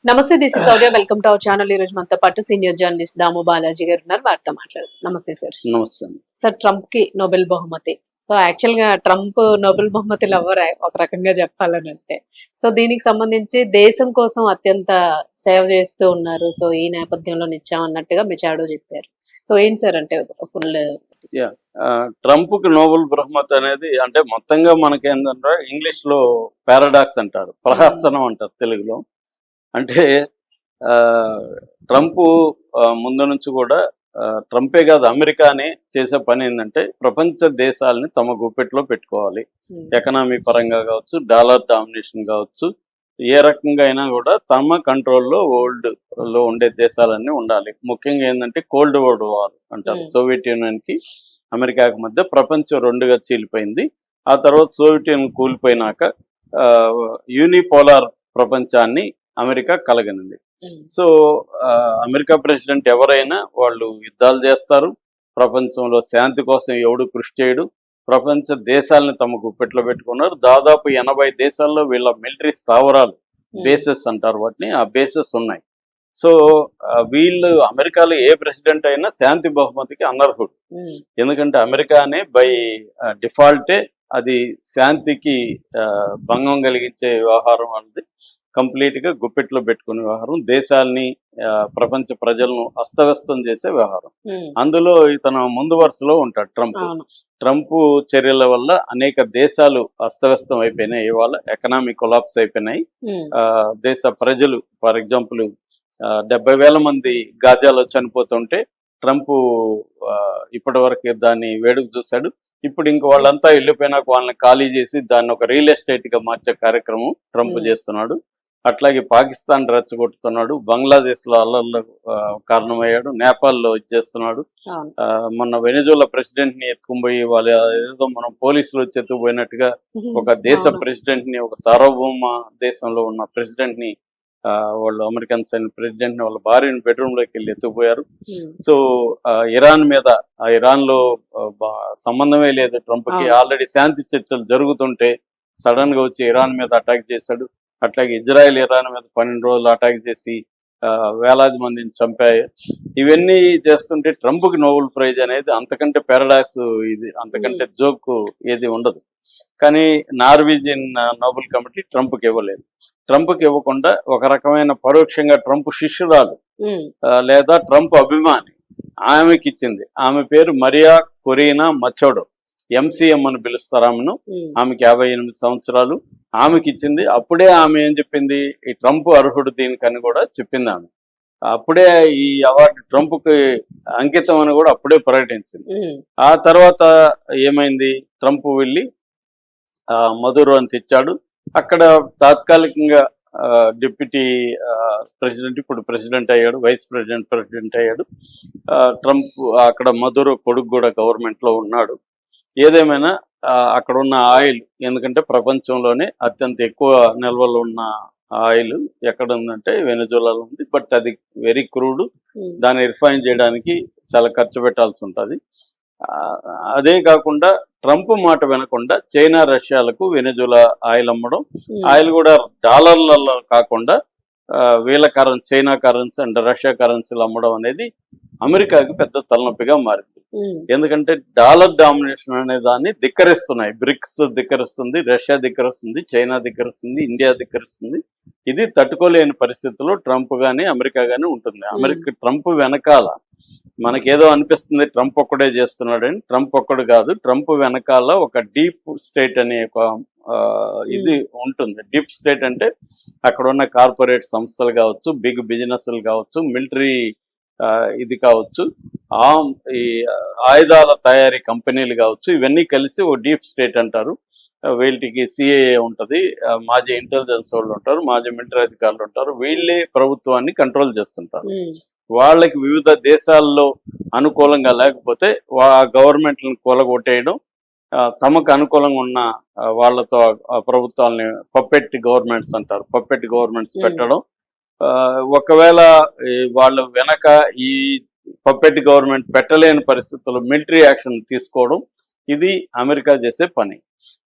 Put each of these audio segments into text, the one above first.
నమస్తే, this is Shaurya. Welcome to our channel. ఈ రోజు మనతో పాటు సీనియర్ జర్నలిస్ట్ దాము బాలాజీ గారు ఉన్నారు. వారితో మాట్లాడదాం. నమస్తే సార్. నమస్తే. సార్, ట్రంప్ కి నోబెల్ బహుమతి. సో యాక్చువల్ గా ట్రంప్ నోబెల్ బహుమతి లవర్ ఒక రకంగా చెప్పాలని అంటే, సో దీనికి సంబంధించి దేశం కోసం అత్యంత సేవ చేస్తూ ఉన్నారు. సో ఈ నేపథ్యంలో నిచ్చామన్నట్టుగా మెచాడో చెప్పారు. సో ఏంటి సార్ అంటే ఫుల్ ట్రంప్ కి నోబెల్ బహుమతి అనేది అంటే మొత్తంగా మనకేంటంటే ఇంగ్లీష్ లో పారాడాక్స్ అంటారు, ప్రహసనం అంటారు తెలుగులో. అంటే ట్రంప్ ముందు నుంచి కూడా ట్రంపే కాదు అమెరికానే చేసే పని ఏంటంటే ప్రపంచ దేశాలని తమ గుప్పెట్లో పెట్టుకోవాలి. ఎకనామీ పరంగా కావచ్చు, డాలర్ డామినేషన్ కావచ్చు, ఏ రకంగా అయినా కూడా తమ కంట్రోల్లో వరల్డ్ లో ఉండే దేశాలన్నీ ఉండాలి. ముఖ్యంగా ఏంటంటే కోల్డ్ వార్ అంటారు. సోవియట్ యూనియన్ కి అమెరికాకి మధ్య ప్రపంచం రెండుగా చీలిపోయింది. ఆ తర్వాత సోవియట్ యూనియన్ కూలిపోయినాక యూనిపోలార్ ప్రపంచాన్ని అమెరికా కలగనింది. సో అమెరికా ప్రెసిడెంట్ ఎవరైనా వాళ్ళు యుద్ధాలు చేస్తారు, ప్రపంచంలో శాంతి కోసం ఎవడు కృషి చేయడు, ప్రపంచ దేశాలను తమ గుప్పెట్లో పెట్టుకున్నారు. దాదాపు 80 దేశాల్లో వీళ్ళ మిలిటరీ స్థావరాలు, బేసెస్ అంటారు వాటిని, ఆ బేసెస్ ఉన్నాయి. సో వీళ్ళు అమెరికాలో ఏ ప్రెసిడెంట్ అయినా శాంతి బహుమతికి అనర్హుడు. ఎందుకంటే అమెరికానే బై డిఫాల్టే అది శాంతికి భంగం కలిగించే వ్యవహారం అనేది కంప్లీట్గా గుప్పెట్లో పెట్టుకునే వ్యవహారం, దేశాలని ప్రపంచ ప్రజలను అస్తవ్యస్తం చేసే వ్యవహారం. అందులో ఇతను ముందు వరుసలో ఉంటాడు ట్రంప్ చర్యల వల్ల అనేక దేశాలు అస్తవ్యస్తం అయిపోయినాయి. ఇవాళ ఎకనామిక్ కొలాప్స్ అయిపోయినాయి. దేశ ప్రజలు ఫర్ ఎగ్జాంపుల్ 70,000 మంది గాజాలో చనిపోతుంటే ట్రంప్ ఇప్పటి వరకు దాన్ని వేడుకు చూశాడు. ఇప్పుడు ఇంక వాళ్ళంతా వెళ్ళిపోయినాక వాళ్ళని ఖాళీ చేసి దాన్ని ఒక రియల్ ఎస్టేట్ గా మార్చే కార్యక్రమం ట్రంప్ చేస్తున్నాడు. అట్లాగే పాకిస్తాన్ రెచ్చగొట్టుతున్నాడు, బంగ్లాదేశ్లో అల్లర్లు కారణమయ్యాడు, నేపాల్లో చేస్తున్నాడు. మొన్న వెనిజులా ప్రెసిడెంట్ ని ఎత్తుకుపోయి వాళ్ళు ఏదో మనం పోలీసులు వచ్చి ఎత్తుకుపోయినట్టుగా ఒక దేశ ప్రెసిడెంట్ ని, ఒక సార్వభౌమ దేశంలో ఉన్న ప్రెసిడెంట్ ని, వాళ్ళు అమెరికన్ సైన్ ప్రెసిడెంట్ ని వాళ్ళ భార్యని బెడ్రూమ్ లోకి వెళ్ళి ఎత్తుకుపోయారు. సో ఇరాన్ మీద, ఇరాన్ లో సంబంధమే లేదు ట్రంప్ కి. ఆల్రెడీ శాంతి చర్చలు జరుగుతుంటే సడన్ గా వచ్చి ఇరాన్ మీద అటాక్ చేశాడు. అట్లాగే ఇజ్రాయెల్ ఇరాన్ మీద 12 రోజులు అటాక్ చేసి వేలాది మందిని చంపాయి. ఇవన్నీ చేస్తుంటే ట్రంప్కి నోబెల్ ప్రైజ్ అనేది అంతకంటే పారాడాక్స్, ఇది అంతకంటే జోక్ ఏది ఉండదు. కానీ నార్వీజియన్ నోబెల్ కమిటీ ట్రంప్కి ఇవ్వలేదు. ట్రంప్కి ఇవ్వకుండా ఒక రకమైన పరోక్షంగా ట్రంప్ శిష్యురాలు లేదా ట్రంప్ అభిమాని ఆమెకి ఇచ్చింది. ఆమె పేరు మరియా కొరీనా మచోడో, ఎంసీఎం అని పిలుస్తారు ఆమెను. ఆమెకి 58 సంవత్సరాలు. ఆమెకి ఇచ్చింది. అప్పుడే ఆమె ఏం చెప్పింది, ఈ ట్రంప్ అర్హుడు దీనికని కూడా చెప్పింది ఆమె. అప్పుడే ఈ అవార్డు ట్రంప్కి అంకితం అని కూడా అప్పుడే ప్రకటించింది. ఆ తర్వాత ఏమైంది, ట్రంప్ వెళ్ళి మధురో అని తెచ్చాడు. అక్కడ తాత్కాలికంగా డిప్యూటీ ప్రెసిడెంట్, ఇప్పుడు ప్రెసిడెంట్ అయ్యాడు, వైస్ ప్రెసిడెంట్ అయ్యాడు. ట్రంప్ అక్కడ మధురో కొడుకు కూడా గవర్నమెంట్లో ఉన్నాడు. ఏదేమైనా అక్కడ ఉన్న ఆయిల్, ఎందుకంటే ప్రపంచంలోనే అత్యంత ఎక్కువ నిల్వలు ఉన్న ఆయిల్ ఎక్కడ ఉందంటే వెనిజులాలో ఉంది. బట్ అది వెరీ క్రూడ్, దాన్ని రిఫైన్ చేయడానికి చాలా ఖర్చు పెట్టాల్సి ఉంటుంది. అదే కాకుండా ట్రంప్ మాట వినకుండా చైనా, రష్యాలకు వెనిజులా ఆయిల్ అమ్మడం, ఆయిల్ కూడా డాలర్లలో కాకుండా వీళ్ళ currency, China currency and Russia కరెన్సీలు అమ్మడం అనేది అమెరికాకి పెద్ద తలనొప్పిగా మారింది. ఎందుకంటే డాలర్ డామినేషన్ అనే దాన్ని ధిక్కరిస్తున్నాయి. బ్రిక్స్ ధిక్కరిస్తుంది, రష్యా ధిక్కరిస్తుంది, చైనా ధిక్కరిస్తుంది, ఇండియా ధిక్కరిస్తుంది. ఇది తట్టుకోలేని పరిస్థితుల్లో ట్రంప్ కానీ అమెరికా కానీ ఉంటుంది. ట్రంప్ వెనకాల మనకేదో అనిపిస్తుంది ట్రంప్ ఒక్కడే చేస్తున్నాడని. ట్రంప్ ఒక్కడు కాదు, ట్రంప్ వెనకాల ఒక డీప్ స్టేట్ అనే ఒక ఇది ఉంటుంది. డీప్ స్టేట్ అంటే అక్కడ ఉన్న కార్పొరేట్ సంస్థలు కావచ్చు, బిగ్ బిజినెస్లు కావచ్చు, మిలిటరీ ఇది కావచ్చు, ఈ ఆయుధాల తయారీ కంపెనీలు కావచ్చు, ఇవన్నీ కలిసి ఓ డీప్ స్టేట్ అంటారు. వీళ్ళకి సిఐఏ ఉంటుంది, మాజీ ఇంటెలిజెన్స్ వాళ్ళు ఉంటారు, మాజీ మిలిటరీ అధికారులు ఉంటారు. వీళ్ళే ప్రభుత్వాన్ని కంట్రోల్ చేస్తుంటారు. వాళ్ళకి వివిధ దేశాల్లో అనుకూలంగా లేకపోతే గవర్నమెంట్లను కూలగొట్టేయడం, తమకు అనుకూలంగా ఉన్న వాళ్ళతో ప్రభుత్వాలని పప్పెట్ గవర్నమెంట్స్ అంటారు, పప్పెట్ గవర్నమెంట్స్ పెట్టడం. ఒకవేళ వాళ్ళు వెనక ఈ పప్పెట్ గవర్నమెంట్ పెట్టలేని పరిస్థితుల్లో మిలిటరీ యాక్షన్ తీసుకోవడం, ఇది అమెరికా చేసే పని.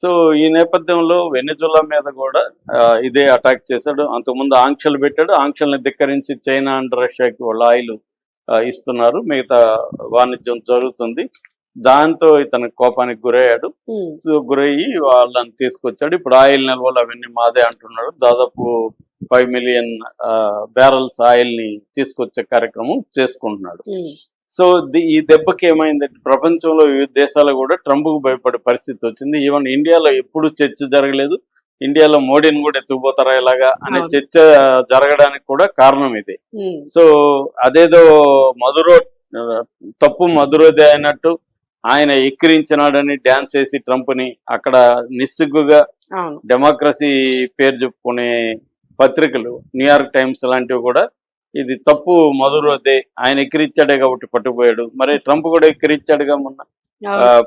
సో ఈ నేపథ్యంలో వెనిజులా మీద కూడా ఇదే అటాక్ చేశాడు. అంతకుముందు ఆంక్షలు పెట్టాడు. ఆంక్షల్ని ధిక్కరించి చైనా అండ్ రష్యాకి వాళ్ళు ఆయిల్ ఇస్తున్నారు. మిగతా వాణిజ్యం జరుగుతుంది. దాంతో ఇతను కోపానికి గురయ్యాడు. సో గురయ్యి వాళ్ళని తీసుకొచ్చాడు. ఇప్పుడు ఆయిల్ నిల్వలు అవన్నీ మాదే అంటున్నాడు. దాదాపు 5 మిలియన్ బ్యారల్స్ ఆయిల్ ని తీసుకొచ్చే కార్యక్రమం చేసుకుంటున్నాడు. సో ఈ దెబ్బకి ఏమైందంటే ప్రపంచంలో వివిధ దేశాలు కూడా ట్రంప్కు భయపడే పరిస్థితి వచ్చింది. ఈవెన్ ఇండియాలో ఎప్పుడు చర్చ జరగలేదు. ఇండియాలో మోడీని కూడా ఎత్తుకుపోతారా ఇలాగా అనే చర్చ జరగడానికి కూడా కారణం ఇదే. సో అదేదో తప్పు మధురోదే అయినట్టు ఆయన ఎక్కిరించినాడని డ్యాన్స్ వేసి ట్రంప్ ని అక్కడ నిస్సిగ్గుగా డెమోక్రసీ పేరు చెప్పుకునే పత్రికలు, న్యూయార్క్ టైమ్స్ లాంటివి కూడా ఇది తప్పు మధురోదే, ఆయన ఎక్కిరించాడే కాబట్టి పట్టుకుపోయాడు. మరి ట్రంప్ కూడా ఎక్కిరించాడుగా, మొన్న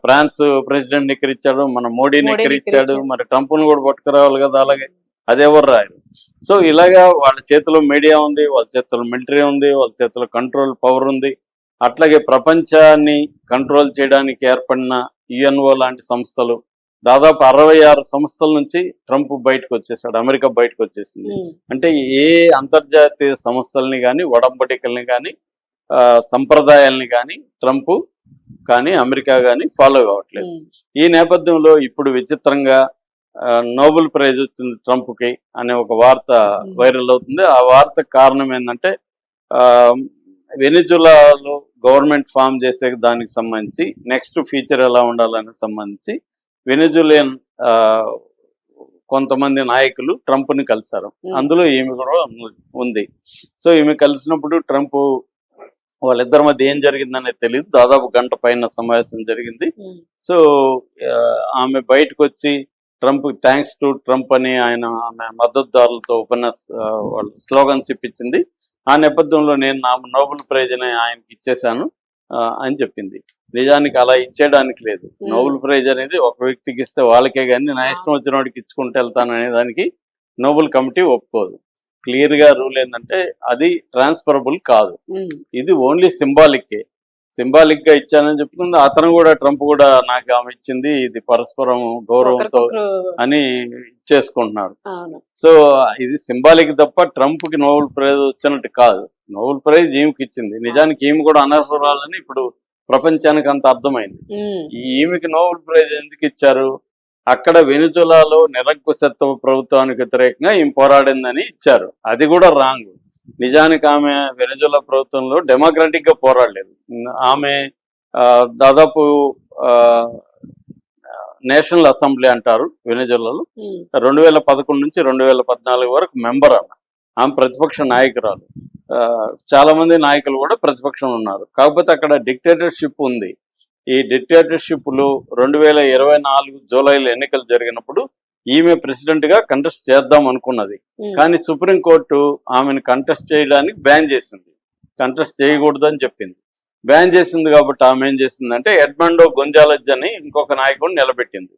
ఫ్రాన్స్ ప్రెసిడెంట్ ఎక్కిరించాడు, మన మోడీని ఎక్కిరించాడు. మరి ట్రంప్ ను కూడా పట్టుకురావాలి కదా. అలాగే అదెవరు రాయరు. సో ఇలాగా వాళ్ళ చేతిలో మీడియా ఉంది, వాళ్ళ చేతిలో మిలిటరీ ఉంది, వాళ్ళ చేతిలో కంట్రోల్ పవర్ ఉంది. అట్లాగే ప్రపంచాన్ని కంట్రోల్ చేయడానికి ఏర్పడిన యుఎన్ఓ లాంటి సంస్థలు, దాదాపు 66 సంస్థల నుంచి ట్రంప్ బయటకు వచ్చేసాడు. అమెరికా బయటకు వచ్చేసింది. అంటే ఏ అంతర్జాతీయ సంస్థల్ని కానీ, ఒడంబడికల్ని కానీ, సంప్రదాయాల్ని కానీ ట్రంప్ కానీ అమెరికా కానీ ఫాలో కావట్లేదు. ఈ నేపథ్యంలో ఇప్పుడు విచిత్రంగా నోబెల్ ప్రైజ్ వచ్చింది ట్రంప్కి అనే ఒక వార్త వైరల్ అవుతుంది. ఆ వార్తకు కారణం ఏంటంటే వెనిజులాలో గవర్నమెంట్ ఫామ్ చేసే దానికి సంబంధించి నెక్స్ట్ ఫ్యూచర్ ఎలా ఉండాలని సంబంధించి వెనిజులియన్ కొంతమంది నాయకులు ట్రంప్ని కలిశారు. అందులో ఈమె కూడా ఉంది. సో ఈమె కలిసినప్పుడు ట్రంప్ వాళ్ళిద్దరి మధ్య ఏం జరిగిందనేది తెలియదు. దాదాపు గంట పైన సమావేశం జరిగింది. సో ఆమె బయటకు వచ్చి ట్రంప్ థ్యాంక్స్ టు ట్రంప్ అని ఆమె మద్దతుదారులతో వాళ్ళు స్లోగన్స్ ఇప్పించింది. ఆ నేపథ్యంలో నేను నా నోబెల్ ప్రైజ్ని ఆయనకి ఇచ్చేశాను అని చెప్పింది. నిజానికి అలా ఇచ్చేయడానికి లేదు. నోబెల్ ప్రైజ్ అనేది ఒక వ్యక్తికి ఇస్తే వాళ్ళకే కానీ నా ఇష్టం వచ్చిన వాడికి ఇచ్చుకుంటూ వెళ్తాను అనే దానికి నోబెల్ కమిటీ ఒప్పుకోదు. క్లియర్ గా రూల్ ఏంటంటే అది ట్రాన్స్ఫరబుల్ కాదు. ఇది ఓన్లీ సింబాలిక్ గా ఇచ్చానని చెప్పుకుంది. అతను కూడా ట్రంప్ కూడా నాకు ఆమె ఇచ్చింది, ఇది పరస్పరం గౌరవంతో అని చేసుకుంటున్నాడు. సో ఇది సింబాలిక్ తప్ప ట్రంప్ కి నోబెల్ ప్రైజ్ వచ్చినట్టు కాదు. నోబెల్ ప్రైజ్ ఈమెకి ఇచ్చింది. నిజానికి ఈమె కూడా అనర్హురాలని ఇప్పుడు ప్రపంచానికి అంత అర్థమైంది. ఈమెకి నోబెల్ ప్రైజ్ ఎందుకు ఇచ్చారు? అక్కడ వెనిజులాలో నిరంకుశత్వ ప్రభుత్వానికి వ్యతిరేకంగా ఈమె పోరాడిందని ఇచ్చారు. అది కూడా రాంగ్. నిజానికి ఆమె వెనిజులా ప్రభుత్వంలో డెమోక్రాటిక్ గా పోరాడలేదు. ఆమె దాదాపు నేషనల్ అసెంబ్లీ అంటారు వెనిజులాలో 2011 నుంచి 2014 వరకు మెంబర్ ఆమె ప్రతిపక్ష నాయకురాలు. చాలా మంది నాయకులు కూడా ప్రతిపక్షం ఉన్నారు. కాకపోతే అక్కడ డిక్టేటర్షిప్ ఉంది. ఈ డిక్టేటర్షిప్ లో 2024 జూలైలో ఎన్నికలు జరిగినప్పుడు ఈమె ప్రెసిడెంట్ గా కంటెస్ట్ చేద్దాం అనుకున్నది. కానీ సుప్రీంకోర్టు ఆమెను కంటెస్ట్ చేయడానికి బ్యాన్ చేసింది. కంటెస్ట్ చేయకూడదని చెప్పింది. బ్యాన్ చేసింది కాబట్టి ఆమె ఏం చేసిందంటే ఎడ్మండో గొంజాలెజ్ అని ఇంకొక నాయకుడిని నిలబెట్టింది.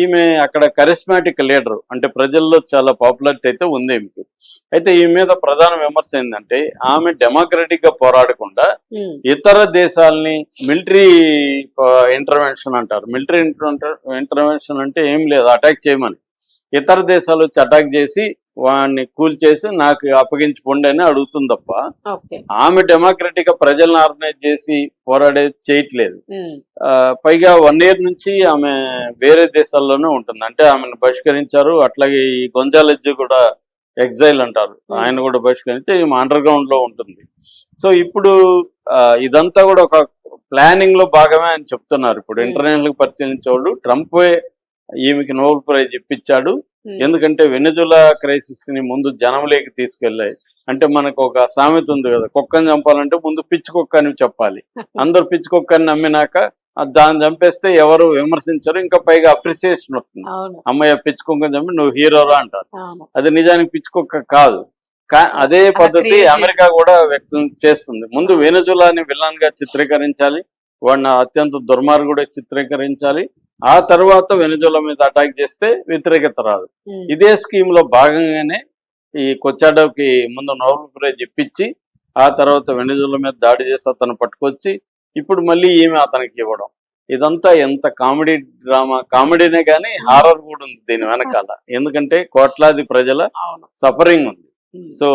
ఈమె అక్కడ కరిస్మాటిక్ లీడర్, అంటే ప్రజల్లో చాలా పాపులారిటీ అయితే ఉంది ఈమెకి. అయితే ఈ మీద ప్రధాన విమర్శ ఏంటంటే ఆమె డెమోక్రటిక్ గా పోరాడకుండా ఇతర దేశాలని మిలిటరీ ఇంటర్వెన్షన్ అంటారు. మిలిటరీ ఇంటర్వెన్షన్ అంటే ఏం లేదు, అటాక్ చేయమని. ఇతర దేశాలు వచ్చి అటాక్ చేసి వాడిని కూల్చేసి నాకు అప్పగించుకోండి అని అడుగుతుంది తప్ప ఆమె డెమోక్రటిక్ గా ప్రజలను ఆర్గనైజ్ చేసి పోరాడేది చేయట్లేదు. పైగా 1 year నుంచి ఆమె వేరే దేశాల్లోనే ఉంటుంది. అంటే ఆమెను బహిష్కరించారు. అట్లాగే ఈ గొంజాలెజ్ కూడా ఎగ్జైల్ అంటారు, ఆయన కూడా బహిష్కరించి ఈమె అండర్ గ్రౌండ్ లో ఉంటుంది. సో ఇప్పుడు ఇదంతా కూడా ఒక ప్లానింగ్ లో భాగమే అని చెప్తున్నారు. ఇప్పుడు ఇంటర్నేషనల్ పరిశీలించే వాళ్ళు ట్రంపే ఈమెకి నోబెల్ ప్రైజ్ ఇప్పించాడు. ఎందుకంటే వెనిజులా క్రైసిస్ ని ముందు జనంలోకి తీసుకెళ్ళాయి. అంటే మనకు ఒక సామెత ఉంది కదా, కుక్కని చంపాలంటే ముందు పిచ్చి కుక్క అని చెప్పాలి. అందరు పిచ్చి కుక్కని నమ్మినాక దాన్ని చంపేస్తే ఎవరు విమర్శించరు, ఇంకా పైగా అప్రిసియేషన్ వస్తుంది. అమ్మాయి పిచ్చి కుక్కని చంపి నువ్వు హీరోరా అంటారు. అది నిజానికి పిచ్చి కుక్క కాదు. అదే పద్ధతి అమెరికా కూడా వ్యక్తం చేస్తుంది. ముందు వెనిజులాని విలన్ గా చిత్రీకరించాలి, వాడిని అత్యంత దుర్మార్గుడే చిత్రీకరించాలి. ఆ తర్వాత వెనిజులా మీద అటాక్ చేస్తే వ్యతిరేకత రాదు. ఇదే స్కీమ్ లో భాగంగానే ఈ కొచ్చాడోకి ముందు నోబెల్ ప్రైజ్ ఇప్పించి ఆ తర్వాత వెనిజులా మీద దాడి చేసి అతను పట్టుకొచ్చి ఇప్పుడు మళ్ళీ ఈమె అతనికి ఇవ్వడం. ఇదంతా ఎంత కామెడీ డ్రామా, కామెడీనే కానీ హారర్ కూడా ఉంది దీని వెనకాల. ఎందుకంటే కోట్లాది ప్రజల అవును. సఫరింగ్ ఉంది. ఉమ్, సో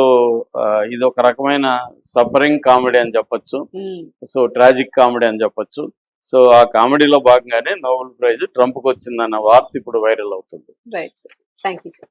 ఇది ఒక రకమైన సఫరింగ్ కామెడీ అని చెప్పొచ్చు. ఉమ్. సో ట్రాజిక్ కామెడీ అని చెప్పొచ్చు. సో ఆ కామెడీలో భాగంగానే నోబెల్ ప్రైజ్ ట్రంప్కి వచ్చిందన్న వార్త ఇప్పుడు వైరల్ అవుతుంది. Right sir, thank you sir.